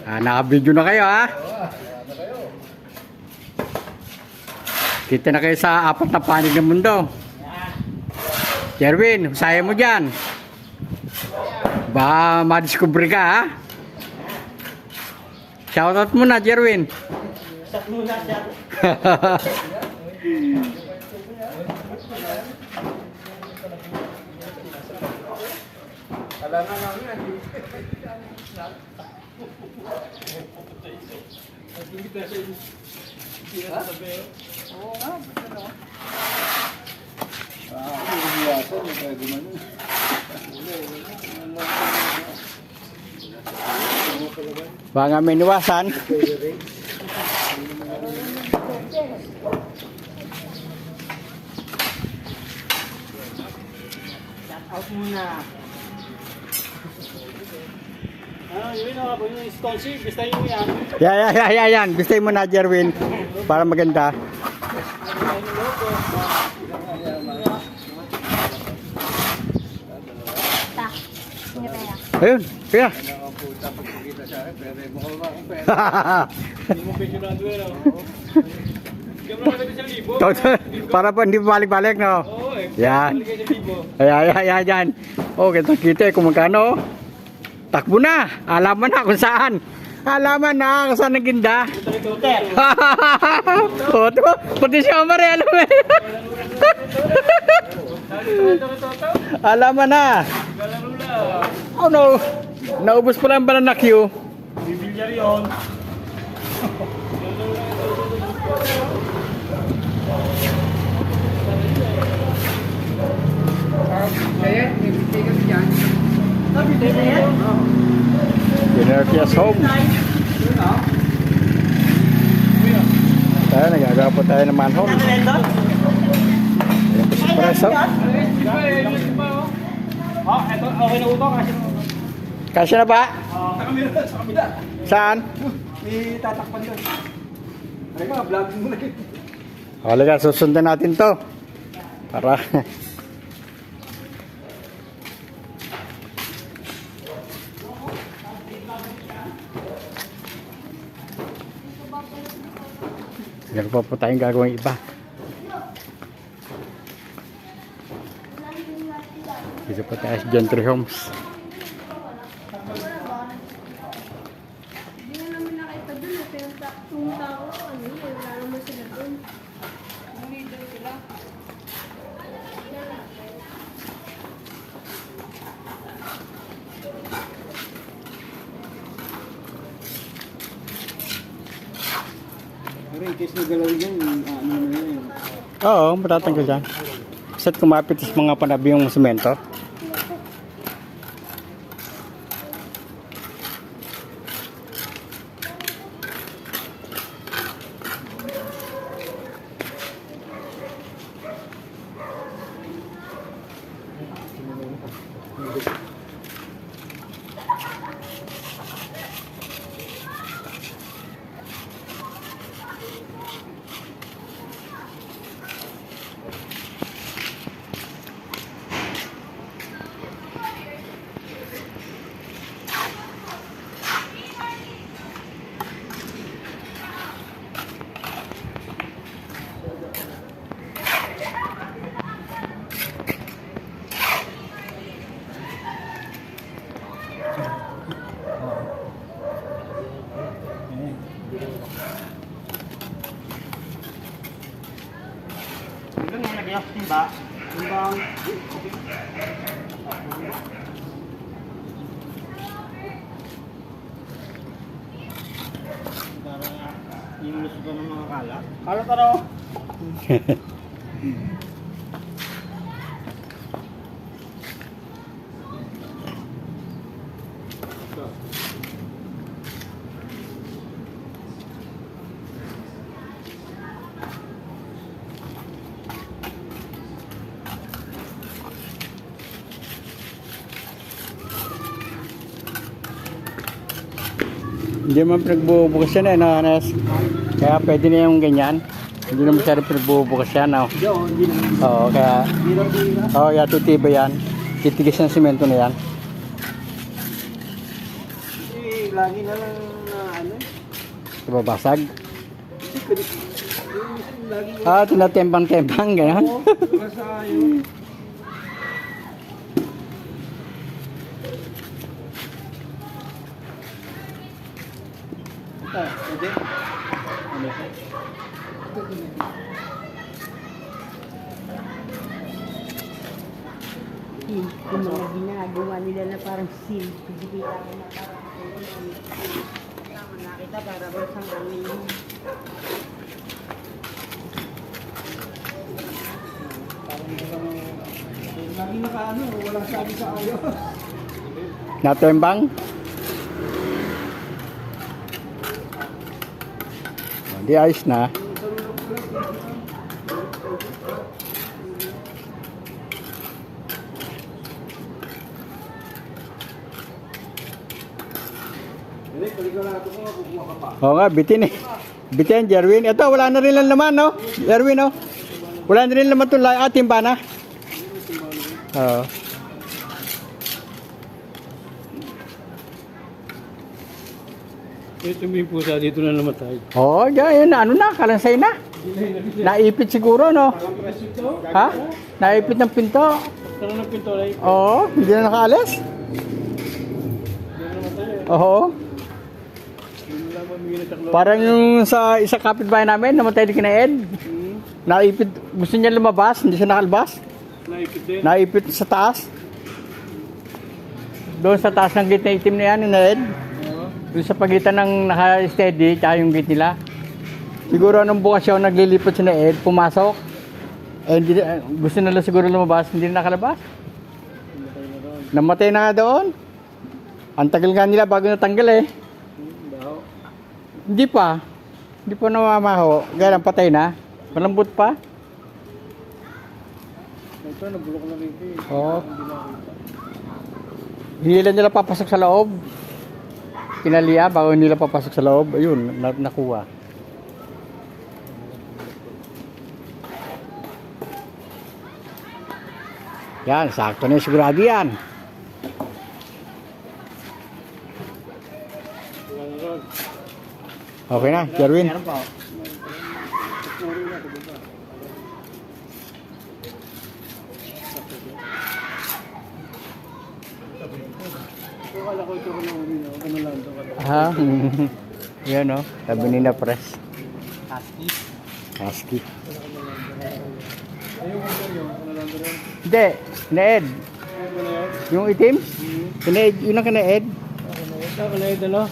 Naka-video na kayo ha. Kita na kayo sa apat na panig ng mundo. Jerwin, usaya mo dyan. Baka ma-discover ka ha. Shoutout mo na, Jerwin. Shoutout mo na, Jerwin. Alam na namin yan. Oo nga, basta na. Umiyasan, may tayo gumanon. Baka may niwasan. Shoutout muna. Yun ako po yung scholarship, basta yung yan. Yan. Gusto mo na, Jerwin. Para maganda. Ayun, kaya. Nakapunta pagkikita sa akin, pero mukhang akong pera. Hindi mo pensionado yun, Kaya mo nakaganda sa libo. Para pa hindi balik-balik, no? Oo Yan. balik kayo sa libo. Yan. Oh, kita kung magkano. Takbo na. Alaman na kung saan. Alaman na kung saan naginda. Tuter. Oto, pati si Omar eh, alam mo eh. Alaman na. Oh no. Naubos pa lang ba na Q? Bibilyar yun. Kaya, may bitigan dyan. Dinnertias home. Tayo, nagagawa po tayo ng manhole. Ayan po si Preso. Eto, okay na uto kasi. Kasya na ba? Sa kabila. Saan? May tatakpan doon. Ay nga, vlog mo na. Halika, susundan natin to. Para... Meron pa po tayong gagawin iba. Dito po tayo sa Gentry Homes. Hindi nga namin nakita dun eh. Pero pumunta ako, wala naman sila dun. Hindi daw sila. Pero in case na galawin yan, ano na yun. Oo, matatanggal dyan. Basta't kumapit sa mga panabi yung semento. Ito nga nagyas, timba. Timbang. Yung lusot ko ng mga kalat. Kalat ano? Hindi man pinagbubukas yan eh, no, Anes? Kaya pwede na yung ganyan. Hindi na masyari pinagbubukas yan, no? Hindi naman. Oo, kaya... Oo, titiba yan. Titigas ng simento na yan. lagi na lang na ano. Babasag. Yung minsan lagi Tinatembang-tembang, gano'n. nasa yun. Ito, pwede. Ano ito? Yung mga ginagawa nila na parang seal. Pagkikita ko na parang tama nakita para ba sa amin yun. Lagi nakaano, walang sabi sa ayaw. Natembang. Di ayos na. Hindi, paligurado ko, kukuha ka pa. Oo nga, bitin eh. Bitin, Jerwin. Ito, wala na rin lang naman, no? Jerwin, no? Wala na rin naman itong ating bana. Oo. Ito may pusa dito na namatay. Oo, yan, ano na, kalansay na. Naipit siguro, no? Ha? Naipit ng pinto. Tara ng pinto na ito. Oo, hindi na nakaalis. Oo. Parang yung sa isa kapitbahay namin, namatay din kina Ed. Naipit, gusto niya lumabas, hindi siya nakalabas. Naipit din. Naipit sa taas. Doon sa taas ng gate na itim na yan, ni Ed. Doon sa pagitan ng naka-steady, tsaka yung gate nila. Siguro anong bukas siya naglilipat si na Ed, pumasok. Eh, hindi, gusto nila siguro lumabas, hindi na nakalabas. Namatay na nga doon. Ang tagal nga nila bago natanggal eh. Hindi pa. Hindi pa namamaho. Gaya lang patay na. Malambot pa. Ito, nabulok na rito eh. Oo. Hinila nila papasok sa loob. Kinaliya bago nila papasok sa loob. Ayun, nakuha. Yan, sakto na yung sigurado yan. Okay na, Jerwin. Meron pa. Kala ko ito ko na uli na. Ano lang ito. Ha? Yan o, sabi ni na press. Husky. Husky. Ayun, ano lang ito rin. Hindi, kina-Ed. Ano na yan? Yung itim? Kina-Ed, yun ang kina-Ed. Ako na ito, ano?